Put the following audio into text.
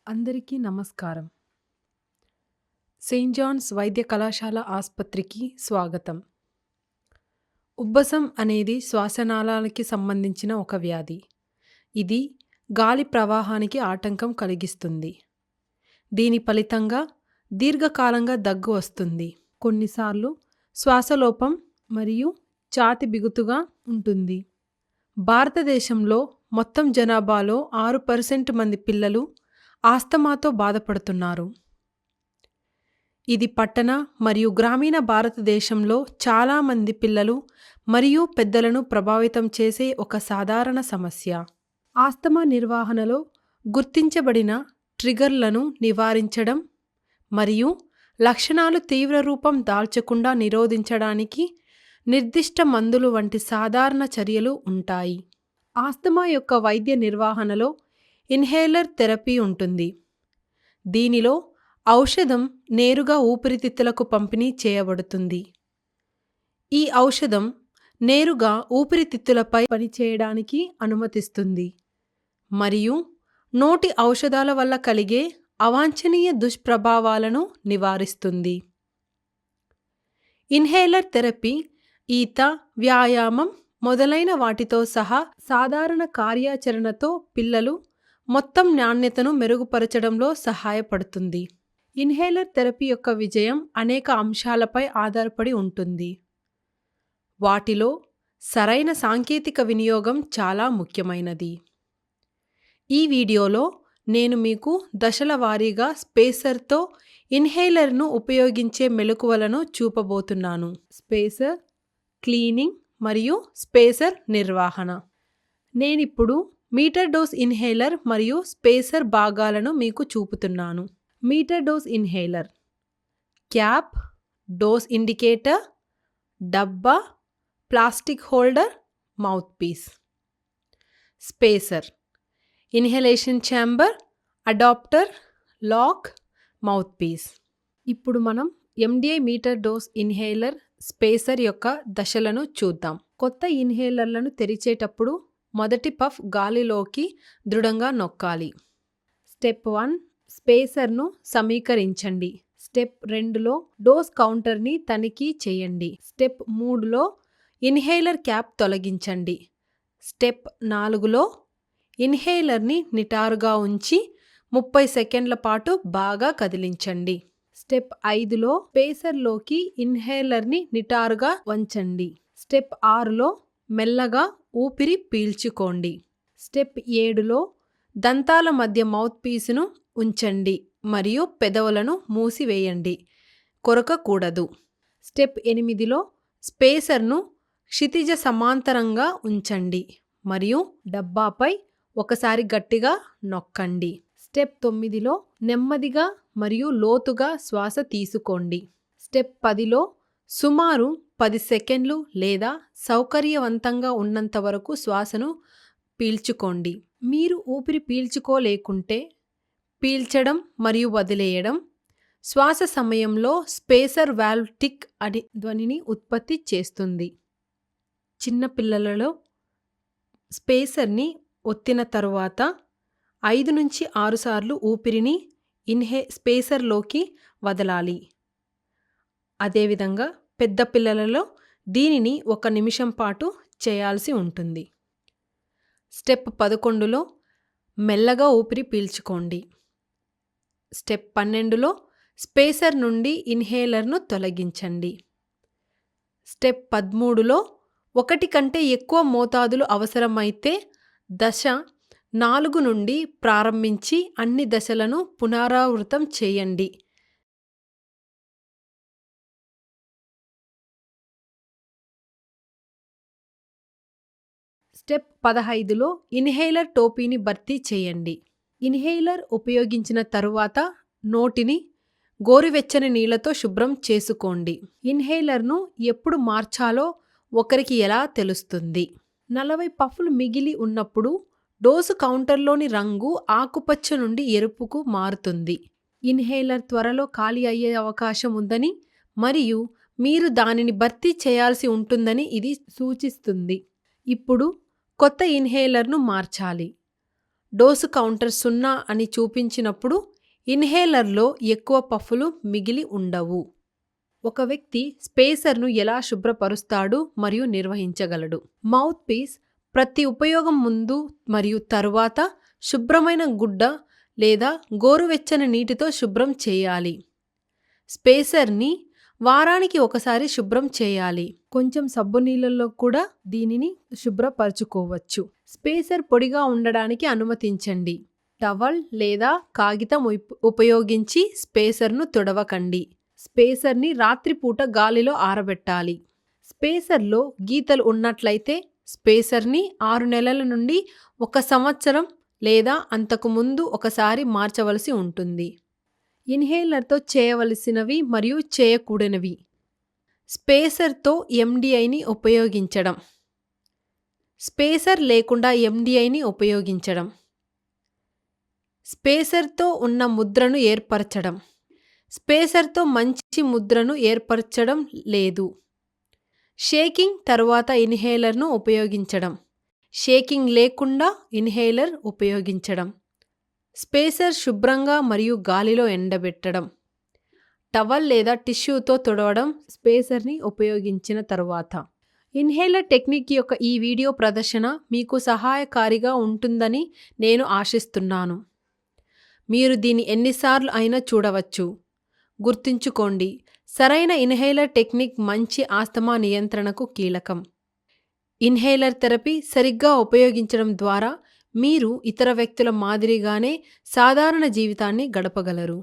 అందరికీ నమస్కారం. Saint Johne's వైద్య కళాశాల ఆస్పత్రికి స్వాగతం. ఉబ్బసం అనేది శ్వాసనాళాలకి సంబంధించిన ఒక వ్యాధి. ఇది గాలి ప్రవాహానికి ఆటంకం కలిగిస్తుంది. దీని ఫలితంగా దీర్ఘకాలంగా దగ్గు వస్తుంది. కొన్నిసార్లు శ్వాసలోపం మరియు ఛాతీ బిగుతుగా ఉంటుంది. భారతదేశంలో మొత్తం జనాభాలో 6% మంది పిల్లలు ఆస్తమాతో బాధపడుతున్నారు. ఇది పట్టణ మరియు గ్రామీణ భారతదేశంలో చాలామంది పిల్లలు మరియు పెద్దలను ప్రభావితం చేసే ఒక సాధారణ సమస్య. ఆస్తమా నిర్వహణలో గుర్తించబడిన ట్రిగర్లను నివారించడం మరియు లక్షణాలు తీవ్ర రూపం దాల్చకుండా నిరోధించడానికి నిర్దిష్ట మందులు వంటి సాధారణ చర్యలు ఉంటాయి. ఆస్తమా యొక్క వైద్య నిర్వహణలో ఇన్హేలర్ థెరపీ ఉంటుంది. దీనిలో ఔషధం నేరుగా ఊపిరితిత్తులకు పంపిణీ చేయబడుతుంది. ఈ ఔషధం నేరుగా ఊపిరితిత్తులపై పనిచేయడానికి అనుమతిస్తుంది మరియు నోటి ఔషధాల వల్ల కలిగే అవాంఛనీయ దుష్ప్రభావాలను నివారిస్తుంది. ఇన్హేలర్ థెరపీ ఈత, వ్యాయామం మొదలైన వాటితో సహా సాధారణ కార్యాచరణతో పిల్లలు మొత్తం నాణ్యతను మెరుగుపరచడంలో సహాయపడుతుంది. ఇన్హేలర్ థెరపీ యొక్క విజయం అనేక అంశాలపై ఆధారపడి ఉంటుంది. వాటిలో సరైన సాంకేతిక వినియోగం చాలా ముఖ్యమైనది. ఈ వీడియోలో నేను మీకు దశల వారీగా స్పేసర్తో ఇన్హేలర్ను ఉపయోగించే మెలకువలను చూపబోతున్నాను. స్పేసర్, క్లీనింగ్ మరియు స్పేసర్ నిర్వహణ. నేనిప్పుడు మీటర్ డోస్ ఇన్హేలర్ మరియు స్పేసర్ భాగాలను మీకు చూపుతున్నాను. Meter dose inhaler: cap, dose indicator, డబ్బా, plastic holder, mouthpiece. Spacer: inhalation chamber, adapter, lock, mouthpiece. ఇప్పుడు మనం MDI meter dose inhaler spacer యొక్క దశలను చూద్దాం. కొత్త ఇన్హేలర్లను తెరిచేటప్పుడు మొదటి పఫ్ గాలిలోకి దృఢంగా నొక్కాలి. స్టెప్ 1, స్పేసర్ను సమీకరించండి. స్టెప్ 2లో డోస్ కౌంటర్ని తనిఖీ చేయండి. స్టెప్ 3లో ఇన్హేలర్ క్యాప్ తొలగించండి. స్టెప్ 4లో ఇన్హేలర్ని నిటారుగా ఉంచి 30 సెకండ్ల పాటు బాగా కదిలించండి. స్టెప్ 5లో స్పేసర్లోకి ఇన్హేలర్ని నిటారుగా వంచండి. స్టెప్ 6లో మెల్లగా ఊపిరి పీల్చుకోండి. స్టెప్ 7లో దంతాల మధ్య మౌత్ పీసును ఉంచండి మరియు పెదవులను మూసివేయండి, కొరకకూడదు. స్టెప్ 8లో స్పేసర్ను క్షితిజ సమాంతరంగా ఉంచండి మరియు డబ్బాపై ఒకసారి గట్టిగా నొక్కండి. స్టెప్ 9లో నెమ్మదిగా మరియు లోతుగా శ్వాస తీసుకోండి. స్టెప్ 10లో సుమారు 10 సెకండ్లు లేదా సౌకర్యవంతంగా ఉన్నంత వరకు శ్వాసను పీల్చుకోండి. మీరు ఊపిరి పీల్చుకోలేకుంటే పీల్చడం మరియు వదిలేయడం శ్వాస సమయంలో స్పేసర్ వాల్వ్ టిక్ అనే ధ్వనిని ఉత్పత్తి చేస్తుంది. చిన్నపిల్లలలో స్పేసర్ని ఒత్తిన తరువాత 5 నుంచి 6 సార్లు ఊపిరిని స్పేసర్లోకి వదలాలి. అదేవిధంగా పెద్ద పిల్లలలో దీనిని 1 నిమిషం పాటు చేయాల్సి ఉంటుంది. స్టెప్ 11లో మెల్లగా ఊపిరి పీల్చుకోండి. స్టెప్ 12లో స్పేసర్ నుండి ఇన్హేలర్ను తొలగించండి. స్టెప్ 13లో 1 కంటే ఎక్కువ మోతాదులు అవసరమైతే దశ 4 నుండి ప్రారంభించి అన్ని దశలను పునరావృతం చేయండి. స్టెప్ 15లో ఇన్హేలర్ టోపీని భర్తీ చేయండి. ఇన్హేలర్ ఉపయోగించిన తరువాత నోటిని గోరువెచ్చని నీళ్లతో శుభ్రం చేసుకోండి. ఇన్హేలర్ను ఎప్పుడు మార్చాలో ఒకరికి ఎలా తెలుస్తుంది? 40 పఫ్లు మిగిలి ఉన్నప్పుడు డోసు కౌంటర్లోని రంగు ఆకుపచ్చ నుండి ఎరుపుకు మారుతుంది. ఇన్హేలర్ త్వరలో ఖాళీ అయ్యే అవకాశం ఉందని మరియు మీరు దానిని భర్తీ చేయాల్సి ఉంటుందని ఇది సూచిస్తుంది. ఇప్పుడు కొత్త ఇన్హేలర్ను మార్చాలి. డోసు కౌంటర్ 0 అని చూపించినప్పుడు ఇన్హేలర్లో ఎక్కువ పఫ్ఫులు మిగిలి ఉండవు. ఒక వ్యక్తి స్పేసర్ను ఎలా శుభ్రపరుస్తాడు మరియు నిర్వహించగలడు? మౌత్ పీస్ ప్రతి ఉపయోగం ముందు మరియు తరువాత శుభ్రమైన గుడ్డ లేదా గోరువెచ్చని నీటితో శుభ్రం చేయాలి. స్పేసర్ని వారానికి ఒకసారి శుభ్రం చేయాలి. కొంచెం సబ్బు నీళ్ళల్లో కూడా దీనిని శుభ్రపరచుకోవచ్చు. స్పేసర్ పొడిగా ఉండడానికి అనుమతించండి. టవల్ లేదా కాగితం ఉపయోగించి స్పేసర్ను తుడవకండి. స్పేసర్ని రాత్రిపూట గాలిలో ఆరబెట్టాలి. స్పేసర్లో గీతలు ఉన్నట్లయితే స్పేసర్ని 6 నెలల నుండి 1 సంవత్సరం లేదా అంతకు ముందు ఒకసారి మార్చవలసి ఉంటుంది. ఇన్హేలర్తో చేయవలసినవి మరియు చేయకూడనివి. స్పేసర్తో ఎండిఐని ఉపయోగించడం. స్పేసర్ లేకుండా ఎండిఐని ఉపయోగించడం. స్పేసర్తో ఉన్న ముద్రను ఏర్పరచడం. స్పేసర్తో మంచి ముద్రను ఏర్పరచడం లేదు. షేకింగ్ తర్వాత ఇన్హేలర్ను ఉపయోగించడం. షేకింగ్ లేకుండా ఇన్హేలర్ ఉపయోగించడం. స్పేసర్ శుభ్రంగా మరియు గాలిలో ఎండబెట్టడం. టవల్ లేదా టిష్యూతో తుడవడం స్పేసర్ని ఉపయోగించిన తరువాత. ఇన్హేలర్ టెక్నిక్ యొక్క ఈ వీడియో ప్రదర్శన మీకు సహాయకారిగా ఉంటుందని నేను ఆశిస్తున్నాను. మీరు దీన్ని ఎన్నిసార్లు అయినా చూడవచ్చు. గుర్తుంచుకోండి, సరైన ఇన్హేలర్ టెక్నిక్ మంచి ఆస్తమా నియంత్రణకు కీలకం. ఇన్హేలర్ థెరపీ సరిగ్గా ఉపయోగించడం ద్వారా మీరు ఇతర వ్యక్తుల మాదిరిగానే సాధారణ జీవితాన్ని గడపగలరు.